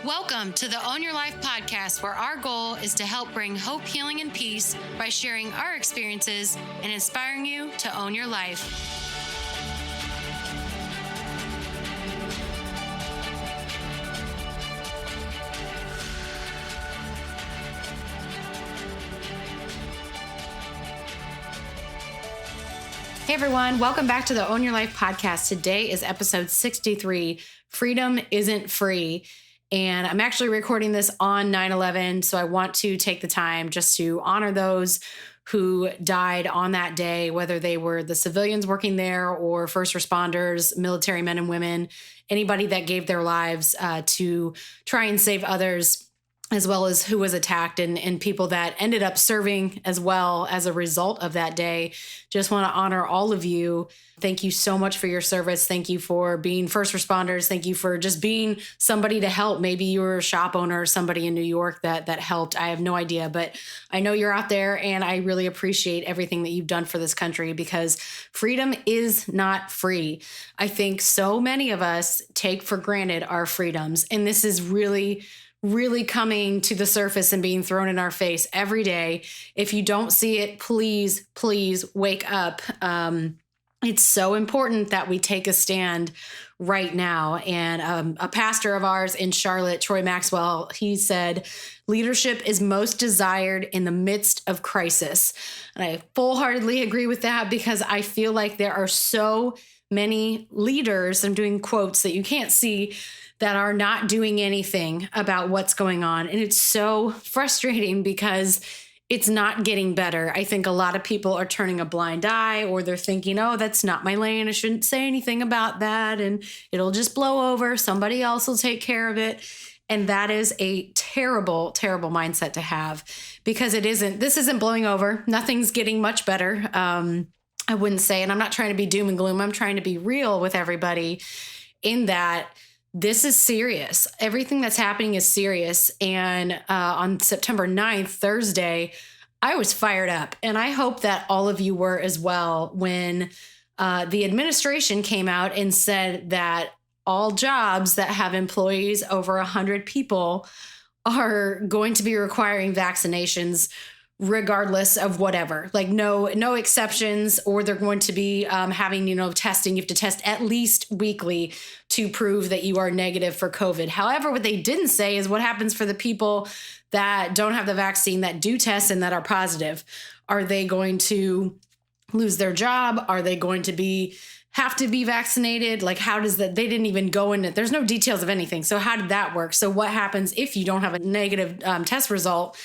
Welcome to the Own Your Life podcast, where our goal is to help bring hope, healing, and peace by sharing our experiences and inspiring you to own your life. Hey everyone, welcome back to the Own Your Life podcast. Today is episode 63, Freedom Isn't Free. And I'm actually recording this on 9/11, so I want to take the time just to honor those who died on that day, whether they were the civilians working there or first responders, military men and women, anybody that gave their lives to try and save others, as well as who was attacked and people that ended up serving as well as a result of that day. Just want to honor all of you. Thank you so much for your service. Thank you for being first responders. Thank you for just being somebody to help. Maybe you were a shop owner or somebody in New York that helped. I have no idea, but I know you're out there and I really appreciate everything that you've done for this country, because freedom is not free. I think so many of us take for granted our freedoms, and this is really coming to the surface and being thrown in our face every day. If you don't see it, please wake up. It's so important that we take a stand right now. And a pastor of ours in Charlotte, Troy Maxwell, he said, leadership is most desired in the midst of crisis. And I full-heartedly agree with that, because I feel like there are so many leaders, I'm doing quotes that you can't see, that are not doing anything about what's going on. And it's so frustrating because it's not getting better. I think a lot of people are turning a blind eye, or they're thinking, oh, that's not my lane. I shouldn't say anything about that. And it'll just blow over. Somebody else will take care of it. And that is a terrible, terrible mindset to have, because this isn't blowing over. Nothing's getting much better. I wouldn't say, and I'm not trying to be doom and gloom. I'm trying to be real with everybody in that this is serious. Everything that's happening is serious. And on September 9th, Thursday, I was fired up. And I hope that all of you were as well when the administration came out and said that all jobs that have employees over 100 people are going to be requiring vaccinations regardless of whatever, like no exceptions, or they're going to be having, testing. You have to test at least weekly to prove that you are negative for COVID. However, what they didn't say is what happens for the people that don't have the vaccine, that do test and that are positive. Are they going to lose their job? Are they going to have to be vaccinated? Like, how does that? They didn't even go into, there's no details of anything. So how did that work? So what happens if you don't have a negative test result?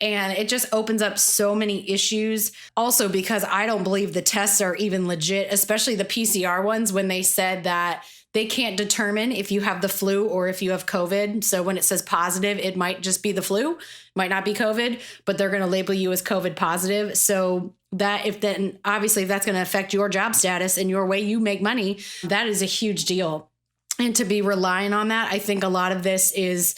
And it just opens up so many issues. Also, because I don't believe the tests are even legit, especially the PCR ones, when they said that they can't determine if you have the flu or if you have COVID. So when it says positive, it might just be the flu, might not be COVID, but they're going to label you as COVID positive. So obviously if that's going to affect your job status and your way you make money, that is a huge deal. And to be relying on that, I think a lot of this is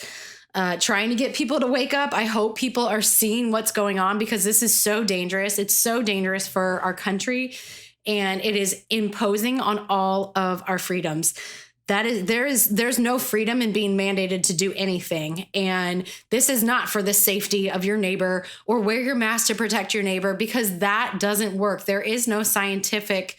trying to get people to wake up. I hope people are seeing what's going on, because this is so dangerous. It's so dangerous for our country, and it is imposing on all of our freedoms. There's no freedom in being mandated to do anything. And this is not for the safety of your neighbor, or wear your mask to protect your neighbor, because that doesn't work. There is no scientific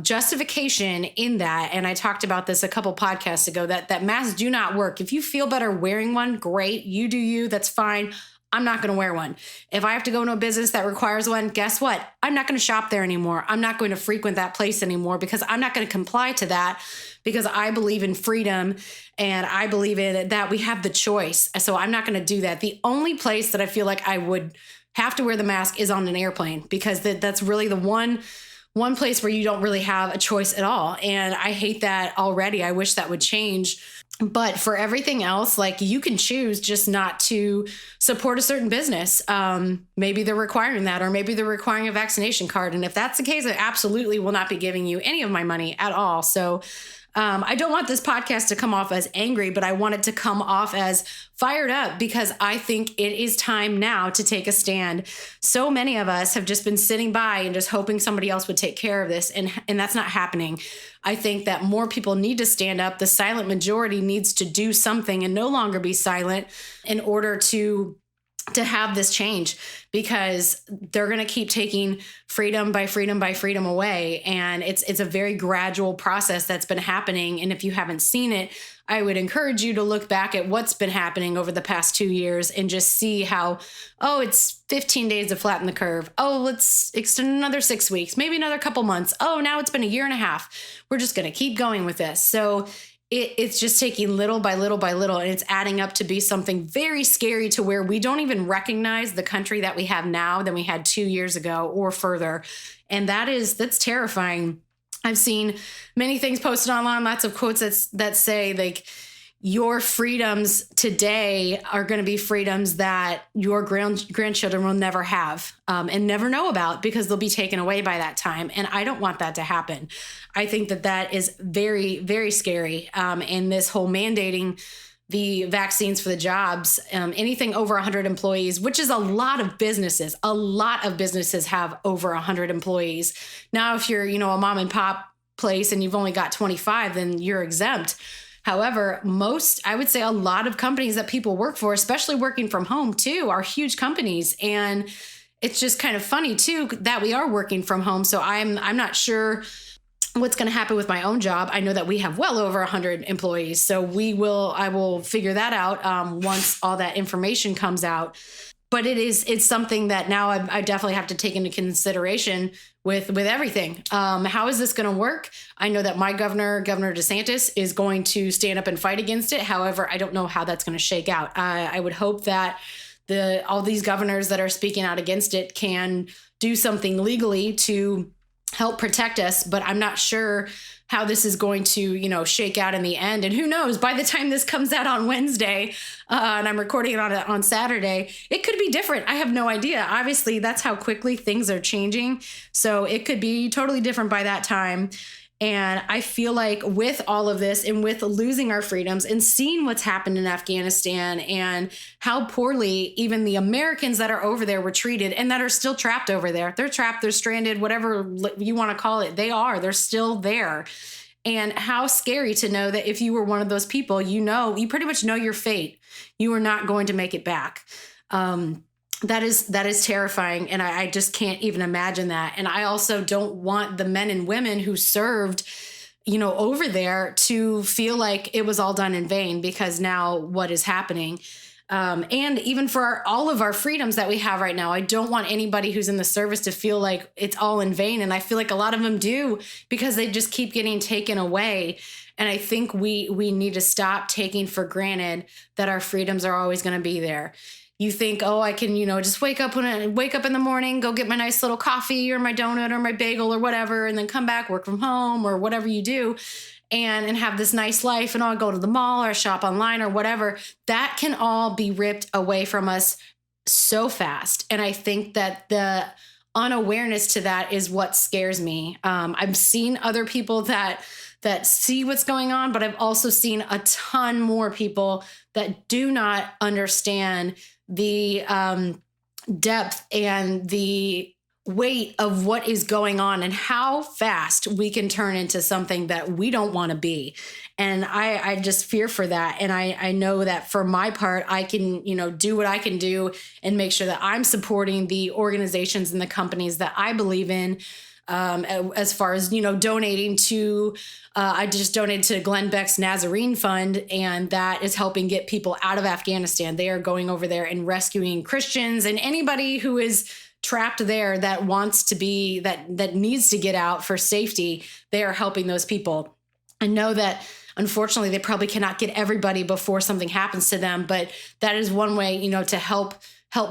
justification in that. And I talked about this a couple podcasts ago, that masks do not work. If you feel better wearing one, great. You do you, that's fine. I'm not going to wear one. If I have to go into a business that requires one, guess what? I'm not going to shop there anymore. I'm not going to frequent that place anymore, because I'm not going to comply to that, because I believe in freedom and I believe in that we have the choice. So I'm not going to do that. The only place that I feel like I would have to wear the mask is on an airplane, because that's really the one place where you don't really have a choice at all. And I hate that already. I wish that would change. But for everything else, like, you can choose just not to support a certain business. Maybe they're requiring that, or maybe they're requiring a vaccination card. And if that's the case, I absolutely will not be giving you any of my money at all. So I don't want this podcast to come off as angry, but I want it to come off as fired up because I think it is time now to take a stand. So many of us have just been sitting by and just hoping somebody else would take care of this. And that's not happening. I think that more people need to stand up. The silent majority needs to do something and no longer be silent in order to have this change, because they're going to keep taking freedom by freedom by freedom away. And it's a very gradual process that's been happening. And if you haven't seen it, I would encourage you to look back at what's been happening over the past 2 years and just see how, oh, it's 15 days to flatten the curve. Oh, let's extend another 6 weeks, maybe another couple months. Oh, now it's been a year and a half. We're just going to keep going with this. So it's just taking little by little by little, and it's adding up to be something very scary to where we don't even recognize the country that we have now than we had 2 years ago or further. And that's terrifying. I've seen many things posted online, lots of quotes that say like, your freedoms today are going to be freedoms that your grandchildren will never have and never know about because they'll be taken away by that time. And I don't want that to happen. I think that is very, very scary. And this whole mandating the vaccines for the jobs, anything over 100 employees, which is a lot of businesses have over 100 employees. Now, if you're, a mom and pop place and you've only got 25, then you're exempt. However, I would say a lot of companies that people work for, especially working from home too, are huge companies. And it's just kind of funny too, that we are working from home. So I'm not sure what's going to happen with my own job. I know that we have well over 100 employees. So I will figure that out once all that information comes out. But it's something that now I definitely have to take into consideration with everything. How is this going to work? I know that my Governor DeSantis, is going to stand up and fight against it. However, I don't know how that's going to shake out. I would hope that all these governors that are speaking out against it can do something legally to help protect us, but I'm not sure how this is going to, shake out in the end. And who knows, by the time this comes out on Wednesday, and I'm recording it on Saturday, it could be different. I have no idea. Obviously, that's how quickly things are changing. So it could be totally different by that time. And I feel like with all of this and with losing our freedoms and seeing what's happened in Afghanistan and how poorly even the Americans that are over there were treated and that are still trapped over there. They're trapped, they're stranded, whatever you want to call it. They're still there. And how scary to know that if you were one of those people, you pretty much know your fate. You are not going to make it back. That is terrifying. And I just can't even imagine that. And I also don't want the men and women who served, over there to feel like it was all done in vain, because now what is happening? And even for all of our freedoms that we have right now, I don't want anybody who's in the service to feel like it's all in vain. And I feel like a lot of them do, because they just keep getting taken away. And I think we need to stop taking for granted that our freedoms are always going to be there. You think, oh, I can, just wake up in the morning, go get my nice little coffee or my donut or my bagel or whatever, and then come back, work from home or whatever you do, and have this nice life, and I'll go to the mall or shop online or whatever. That can all be ripped away from us so fast. And I think that the unawareness to that is what scares me. I've seen other people that see what's going on, but I've also seen a ton more people that do not understand the depth and the weight of what is going on and how fast we can turn into something that we don't want to be. And I just fear for that. And I know that for my part, I can, do what I can do and make sure that I'm supporting the organizations and the companies that I believe in. As far as, donating to, I just donated to Glenn Beck's Nazarene Fund, and that is helping get people out of Afghanistan. They are going over there and rescuing Christians and anybody who is trapped there that wants to be, that needs to get out for safety. They are helping those people. I know that unfortunately they probably cannot get everybody before something happens to them, but that is one way, to help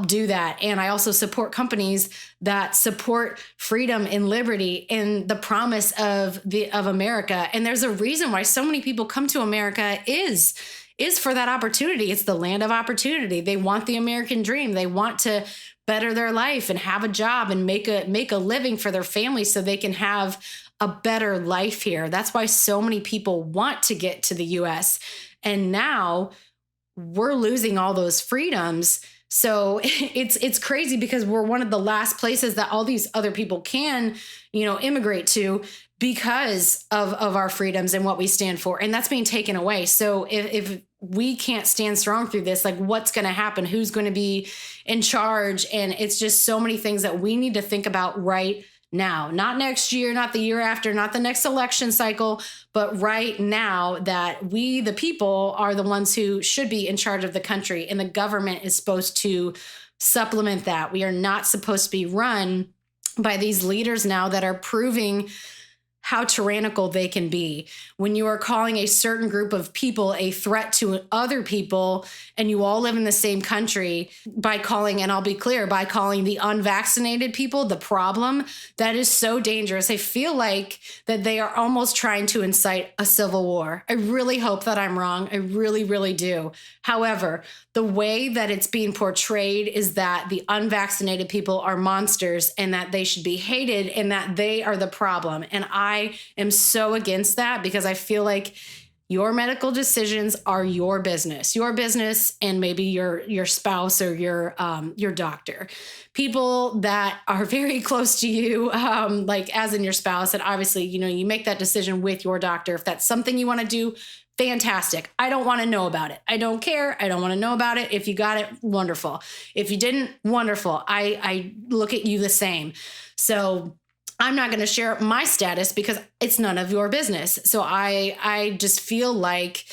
do that. And I also support companies that support freedom and liberty and the promise of America. And there's a reason why so many people come to America is for that opportunity. It's the land of opportunity. They want the American dream. They want to better their life and have a job and make a living for their family so they can have a better life here. That's why so many people want to get to the US. And now we're losing all those freedoms. So it's crazy because we're one of the last places that all these other people can, immigrate to because of our freedoms and what we stand for. And that's being taken away. So if we can't stand strong through this, like what's going to happen? Who's going to be in charge? And it's just so many things that we need to think about right now, not next year, not the year after, not the next election cycle, but right now, that we, the people, are the ones who should be in charge of the country, and the government is supposed to supplement that. We are not supposed to be run by these leaders now that are proving how tyrannical they can be. When you are calling a certain group of people a threat to other people, and you all live in the same country, by calling, and I'll be clear, by calling the unvaccinated people the problem, that is so dangerous. I feel like that they are almost trying to incite a civil war. I really hope that I'm wrong. I really, really do. However, the way that it's being portrayed is that the unvaccinated people are monsters and that they should be hated and that they are the problem. And I am so against that, because I feel like your medical decisions are your business, and maybe your spouse or your doctor, people that are very close to you, like as in your spouse. And obviously, you make that decision with your doctor. If that's something you want to do, fantastic. I don't want to know about it. I don't care. I don't want to know about it. If you got it, wonderful. If you didn't, wonderful. I look at you the same. So I'm not going to share my status because it's none of your business. So I just feel like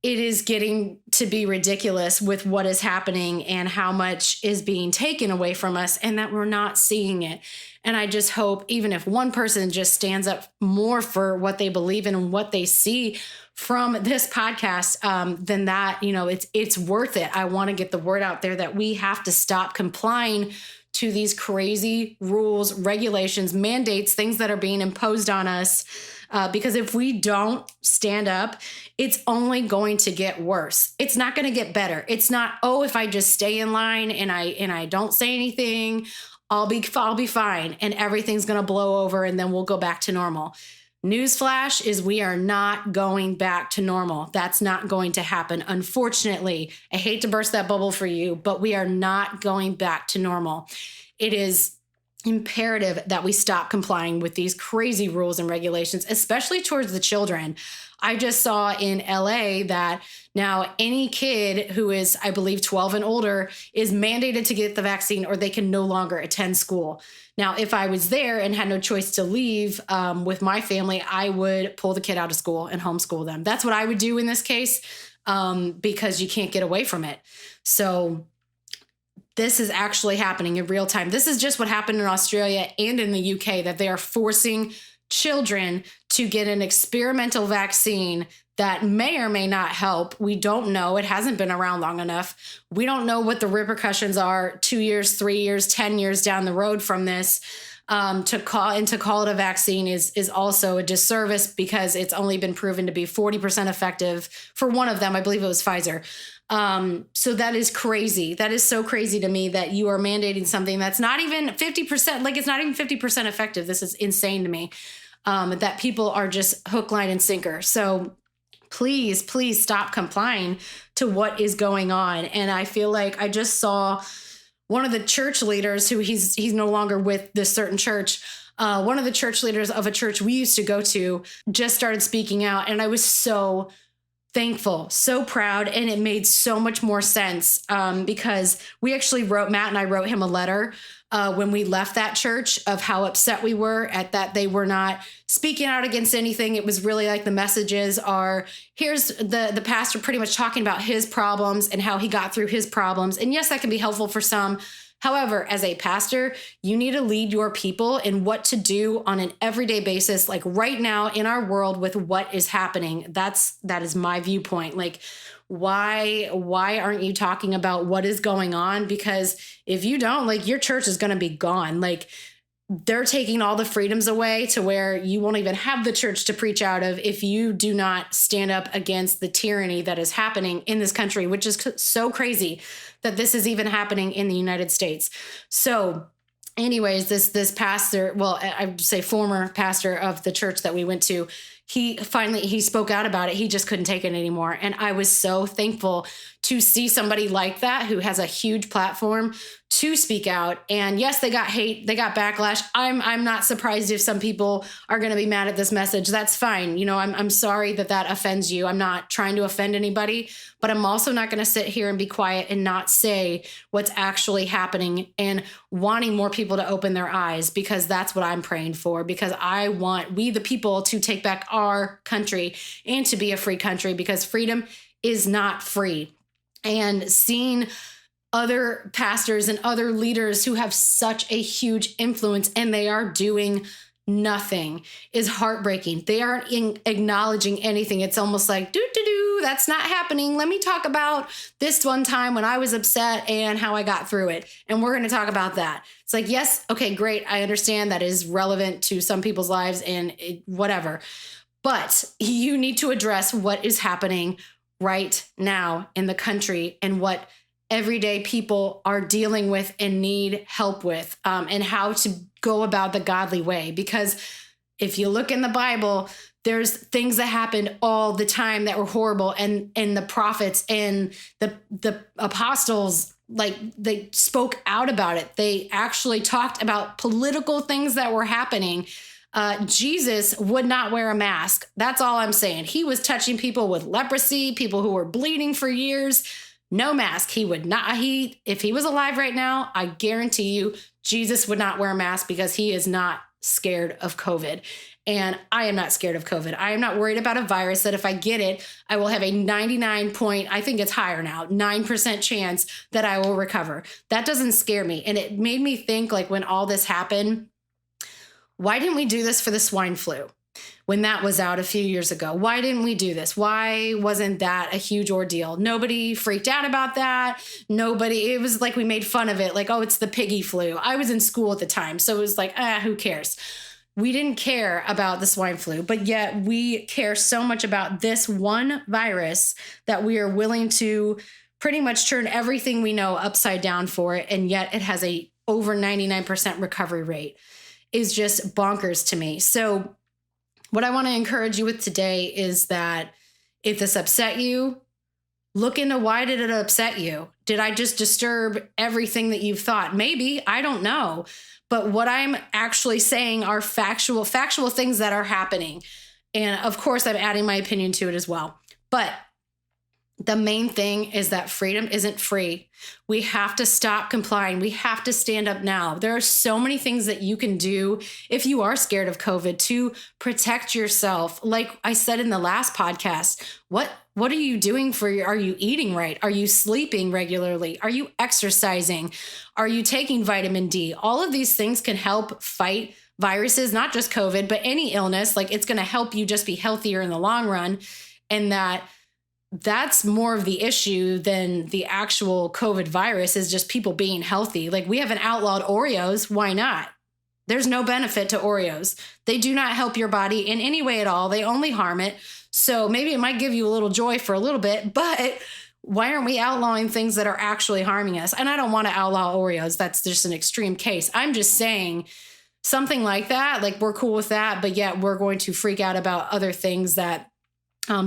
it is getting to be ridiculous with what is happening and how much is being taken away from us, and that we're not seeing it. And I just hope, even if one person just stands up more for what they believe in and what they see from this podcast, then that, it's worth it. I want to get the word out there that we have to stop complying to these crazy rules, regulations, mandates, things that are being imposed on us. Because if we don't stand up, it's only going to get worse. It's not going to get better. It's not, if I just stay in line and I don't say anything, I'll be fine and everything's going to blow over and then we'll go back to normal. Newsflash is we are not going back to normal. That's not going to happen. Unfortunately, I hate to burst that bubble for you, but we are not going back to normal. It is imperative that we stop complying with these crazy rules and regulations, especially towards the children. I just saw in LA that now any kid who is, I believe, 12 and older is mandated to get the vaccine, or they can no longer attend school. Now, if I was there and had no choice to leave with my family, I would pull the kid out of school and homeschool them. That's what I would do in this case, because you can't get away from it. So this is actually happening in real time. This is just what happened in Australia and in the UK, that they are forcing children to get an experimental vaccine that may or may not help. We don't know. It hasn't been around long enough. We don't know what the repercussions are 2 years, 3 years, 10 years down the road from this. To call it a vaccine is also a disservice, because it's only been proven to be 40% effective for one of them. I believe it was Pfizer. So that is crazy. That is so crazy to me that you are mandating something that's not even 50%, like it's not even 50% effective. This is insane to me, that people are just hook, line, and sinker. So please stop complying to what is going on. And I feel like I just saw one of the church leaders, who he's no longer with this certain church. One of the church leaders of a church we used to go to just started speaking out. And I was so thankful, so proud. And it made so much more sense, because we actually Matt and I wrote him a letter when we left that church, of how upset we were at that they were not speaking out against anything. It was really like the messages are, here's the pastor pretty much talking about his problems and how he got through his problems. And yes, that can be helpful for some. However, as a pastor, you need to lead your people in what to do on an everyday basis, like right now in our world with what is happening. That is my viewpoint. Like, why aren't you talking about what is going on? Because if you don't, like, your church is going to be gone. Like, they're taking all the freedoms away to where you won't even have the church to preach out of if you do not stand up against the tyranny that is happening in this country, which is so crazy that this is even happening in the United States. So anyways, this pastor, well, I would say former pastor of the church that we went to, he spoke out about it. He just couldn't take it anymore. And I was so thankful to see somebody like that who has a huge platform to speak out. And yes, they got hate, they got backlash. I'm not surprised if some people are going to be mad at this message. That's fine. You know, I'm sorry that offends you. I'm not trying to offend anybody, but I'm also not going to sit here and be quiet and not say what's actually happening and wanting more people to open their eyes, because that's what I'm praying for, because I want we the people to take back our country and to be a free country, because freedom is not free. And seeing other pastors and other leaders who have such a huge influence and they are doing nothing is heartbreaking. They aren't acknowledging anything. It's almost like, that's not happening. Let me talk about this one time when I was upset and how I got through it. And we're going to talk about that. It's like, yes, okay, great. I understand that is relevant to some people's lives and whatever. But you need to address what is happening right now in the country and what everyday people are dealing with and need help with, and how to go about the godly way. Because if you look in the Bible, there's things that happened all the time that were horrible, and the prophets and the apostles, like, they spoke out about it. They actually talked about political things that were happening. Jesus would not wear a mask. That's all I'm saying. He was touching people with leprosy, people who were bleeding for years. No mask. He would not. If he was alive right now, I guarantee you, Jesus would not wear a mask, because he is not scared of COVID. And I am not scared of COVID. I am not worried about a virus that if I get it, I will have a I think it's higher now, 9% chance that I will recover. That doesn't scare me. And it made me think, like, when all this happened, why didn't we do this for the swine flu when that was out a few years ago? Why didn't we do this? Why wasn't that a huge ordeal? Nobody freaked out about that. It was like we made fun of it. Like, oh, it's the piggy flu. I was in school at the time, so it was like, who cares? We didn't care about the swine flu, but yet we care so much about this one virus that we are willing to pretty much turn everything we know upside down for it. And yet it has a over 99% recovery rate. Is just bonkers to me. So what I want to encourage you with today is that if this upset you, look into why did it upset you? Did I just disturb everything that you've thought? Maybe, I don't know. But what I'm actually saying are factual things that are happening. And of course, I'm adding my opinion to it as well. But the main thing is that freedom isn't free. We have to stop complying. We have to stand up now. There are so many things that you can do if you are scared of COVID to protect yourself. Like I said in the last podcast, what are you doing are you eating right? Are you sleeping regularly? Are you exercising? Are you taking vitamin D? All of these things can help fight viruses, not just COVID, but any illness. Like, it's going to help you just be healthier in the long run. And that's more of the issue than the actual COVID virus, is just people being healthy. Like, we haven't outlawed Oreos. Why not? There's no benefit to Oreos. They do not help your body in any way at all. They only harm it. So maybe it might give you a little joy for a little bit, but why aren't we outlawing things that are actually harming us? And I don't want to outlaw Oreos. That's just an extreme case. I'm just saying something like that, like, we're cool with that, but yet we're going to freak out about other things that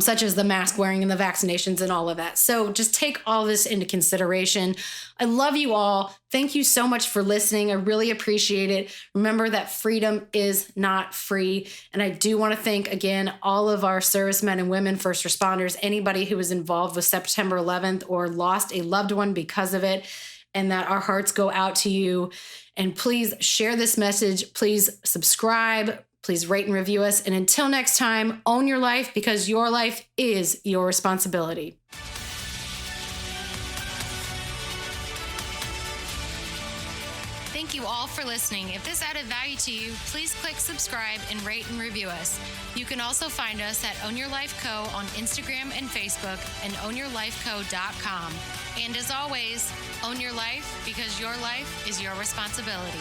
such as the mask wearing and the vaccinations and all of that. So just take all this into consideration. I love you all. Thank you so much for listening. I really appreciate it. Remember that freedom is not free. And I do want to thank, again, all of our servicemen and women, first responders, anybody who was involved with September 11th or lost a loved one because of it, and that our hearts go out to you. And please share this message. Please subscribe. Please rate and review us. And until next time, own your life, because your life is your responsibility. Thank you all for listening. If this added value to you, please click subscribe and rate and review us. You can also find us at Own Your Life Co. on Instagram and Facebook, and ownyourlifeco.com. And as always, own your life, because your life is your responsibility.